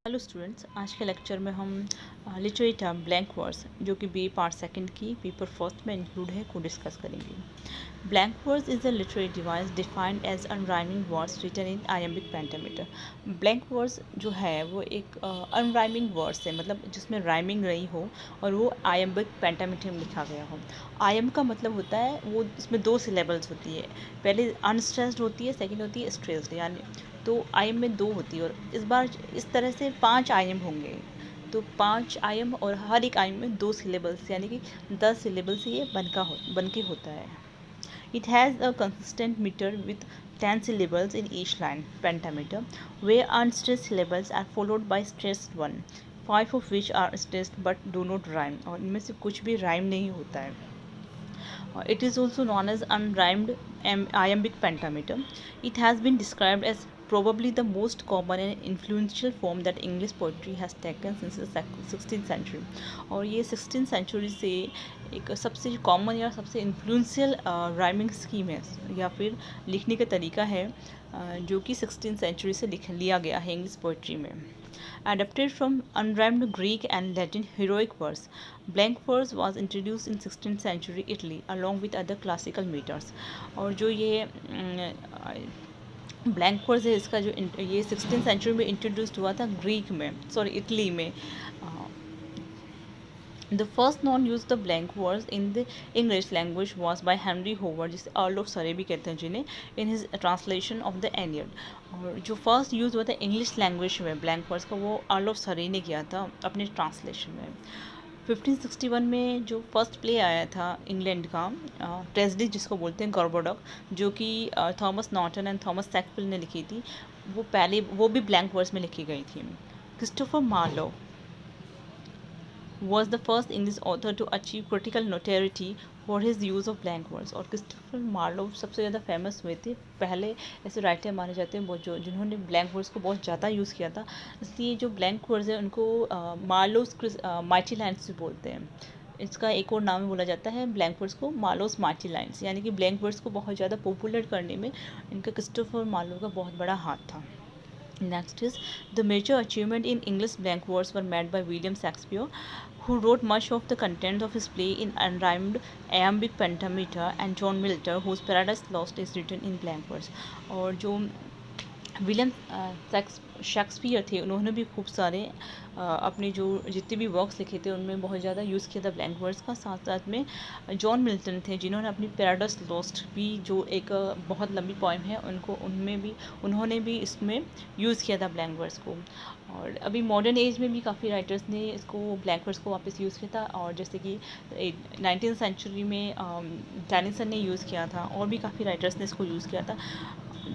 Hello students, आज के lecture में हम लिटरेरी टर्म ब्लैंक वर्ड्स जो कि बी पार्ट सेकंड की पेपर फर्स्ट में इंक्लूड है को डिस्कस करेंगे। Blank words is a literary device defined as unrhyming words written in iambic pentameter. Blank words जो है वो एक अनराइमिंग वर्ड्स है, मतलब जिसमें राइमिंग रही हो और वो आयम्बिक पेंटामीटर में लिखा गया हो। आयम का मतलब होता है वो इसमें दो सिलेबल्स होती है, पहले अनस्ट्रेस्ड होती है, सेकेंड होती है स्ट्रेस्ड, यानी तो आयम में दो होती है और इस बार इस तरह से 5 आयम होंगे। तो 5 आयम और हर एक आयम में 2 सिलेबल्स यानी कि 10 सिलेबल से ये बन के होता है। It has a consistent metre with 10 syllables in each line pentameter where unstressed syllables are followed by stressed one, 5 of which are stressed but do not rhyme, और इनमें से कुछ भी राइम नहीं होता है। It is also known as unrhymed iambic pentameter. It has been described as probably the most common and influential form that English poetry has taken since the 16th century. और ये 16th century से एक सबसे common या सबसे influential rhyming scheme है या फिर लिखने का तरीका है जो कि 16th century से लिख लिया गया है इंग्लिश पोइट्री में। Adapted from unrhymed Greek and Latin heroic verse, blank verse was introduced in 16th century Italy along with other classical meters. और जो ये ब्लैंक वर्स है इसका जो ये 16th सेंचुरी में इंट्रोड्यूस्ड हुआ था ग्रीक में, सॉरी इटली में। The first known use of blank words in the English language was by Henry Howard, जिसे अर्ल ऑफ सरे भी कहते हैं जिन्हें, in his translation of the Aeneid। और जो फर्स्ट यूज़ हुआ था इंग्लिश लैंग्वेज में ब्लैंक वर्ड्स का वो अर्ल ऑफ सरे ने किया था अपने ट्रांसलेशन में। 1561 में जो फर्स्ट प्ले आया था इंग्लैंड का ट्रेजडी जिसको बोलते हैं गॉर्बोडॉक, जो कि थॉमस नॉर्टन एंड थॉमस सैकफिल्ड ने लिखी थी, वो भी ब्लैंक वर्ड्स में लिखी गई थी। Christopher Marlowe was the first English author to achieve critical notoriety for his use of blank words। और क्रिस्टोफर मार्लो सबसे ज़्यादा फेमस हुए थे, पहले ऐसे राइटर माने जाते हैं जो जिन्होंने ब्लैंक वर्ड्स को बहुत ज़्यादा यूज़ किया था। इसलिए जो ब्लैंक वर्ड्स हैं उनको मार्लोस माइटी लाइन्स भी बोलते हैं। इसका एक और नाम बोला जाता है ब्लैंक वर्ड्स को, मार्लोस माइटी लाइन्स, यानी कि ब्लैंक वर्ड्स को बहुत ज़्यादा पॉपुलर करने में इनका क्रिस्टोफर मार्लो का बहुत बड़ा हाथ था। Next is the major achievement in English blank words were made by William Shakespeare, who wrote much of the content of his play in unrhymed iambic pentameter, and John Milton, whose Paradise Lost is written in blank words। और जो William Shakespeare थे उन्होंने भी खूब सारे अपने जो जितने भी वर्क्स लिखे थे उनमें बहुत ज़्यादा यूज़ किया था ब्लैंक वर्ड्स का। साथ साथ में जॉन मिल्टन थे जिन्होंने अपनी पैराडाइस लॉस्ट भी जो एक बहुत लंबी पोएम है उन्होंने भी इसमें यूज़ किया था ब्लैंक वर्ड्स को। और अभी मॉडर्न एज में भी काफ़ी राइटर्स ने इसको ब्लैंक वर्ड्स को वापस यूज़ किया था, और जैसे कि 19th सेंचुरी में टैनिसन ने यूज़ किया था और भी काफ़ी राइटर्स ने इसको यूज़ किया था।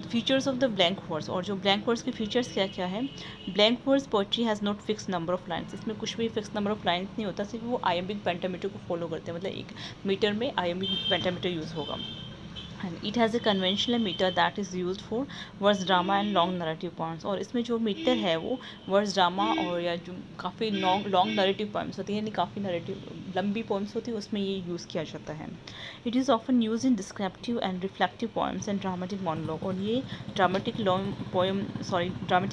Features of the blank words, और जो ब्लैंक वर्ड्स के फीचर्स क्या क्या है। Blank words poetry has not fix number of lines, इसमें कुछ भी फिक्स नंबर ऑफ लाइन्स नहीं होता, सिर्फ वो आयम्बिक पेंटामीटर को फॉलो करते हैं, मतलब एक मीटर में आयम्बिक पेंटामीटर यूज़ होगा। And it has a conventional metre that is used for verse drama and long narrative points. और इसमें जो मीटर है वो वर्स ड्रामा और या जो काफ़ी लॉन्ग नरेटिव पॉइंट्स होती हैं, यानी काफ़ी नरेटिव लंबी पॉइंट्स होती है, उसमें ये यूज़ किया जाता है। It is often use in descriptive and reflective poems and dramatic monologue, और ये ड्रामेटिक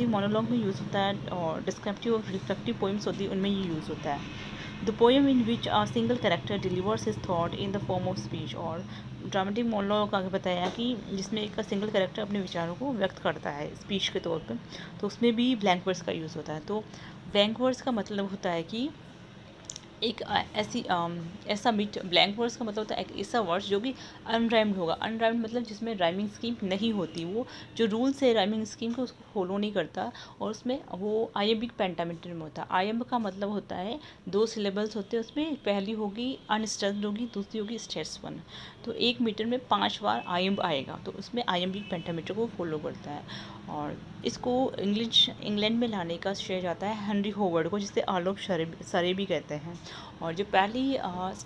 मोनोलॉग में यूज़ होता है, और डिस्क्रिप्टिव और रिफ्लेक्टिव पोइम्स होती है उनमें ये यूज़ होता है। The poem in which a single character delivers his thought in the form of speech, और ड्रामेटिक मोनोलॉग आगे बताया कि जिसमें एक सिंगल कैरेक्टर अपने विचारों को व्यक्त करता है स्पीच के तौर पर, तो उसमें भी ब्लैंक वर्ड्स का यूज़ होता है। तो ब्लैंक वर्ड्स का मतलब होता है कि एक ऐसा ब्लैंक वर्ड्स का मतलब होता है एक ऐसा वर्ड्स जो कि अनराइम्ड होगा। अनराइम्ड मतलब जिसमें राइमिंग स्कीम नहीं होती, वो जो रूल्स है राइमिंग स्कीम को उसको फॉलो नहीं करता, और उसमें वो आयम्बिक पेंटामीटर में होता है। आयम्ब का मतलब होता है 2 सिलेबल्स होते हैं, उसमें पहली होगी अनस्ट्रेस्ड होगी, दूसरी होगी स्ट्रेस्ड वन। तो 1 मीटर में 5 बार आयम्ब आएगा, तो उसमें आयम्बिक पेंटामीटर को फॉलो करता है। और इसको इंग्लैंड में लाने का श्रेय जाता है हेनरी होवर्ड को, जिसे अर्ल ऑफ सरे भी कहते हैं। और जो पहली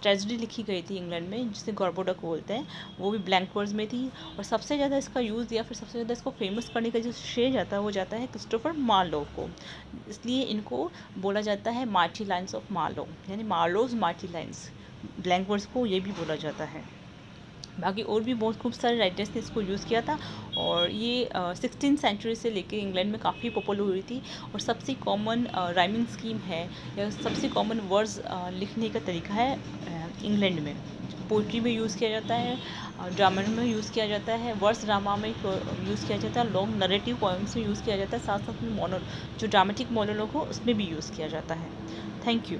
ट्रेजेडी लिखी गई थी इंग्लैंड में जिसे गॉर्बोडॉक बोलते हैं, वो भी ब्लैंक वर्ड्स में थी। और सबसे ज़्यादा इसका यूज़ या फिर सबसे ज़्यादा इसको फेमस करने का जो श्रेय जाता है वो जाता है क्रिस्टोफर मार्लो को, इसलिए इनको बोला जाता है मार्टी लाइन्स ऑफ मार्लो, यानी Marlowe's mighty lines, blank words को ये भी बोला जाता है। बाकी और भी बहुत खूब सारे राइटर्स ने इसको यूज़ किया था, और ये 16th सेंचुरी से लेके इंग्लैंड में काफ़ी पॉपुलर हुई थी। और सबसे कॉमन राइमिंग स्कीम है, या सबसे कॉमन वर्ड्स लिखने का तरीका है इंग्लैंड में। पोइट्री में यूज़ किया जाता है, ड्रामा में यूज़ किया जाता है, वर्स ड्रामा में यूज़ किया जाता है, लॉन्ग नरेटिव पोएम्स में यूज़ किया जाता है, साथ साथ में जो ड्रामेटिक मोनोलॉग हो उसमें भी यूज़ किया जाता है। Thank you.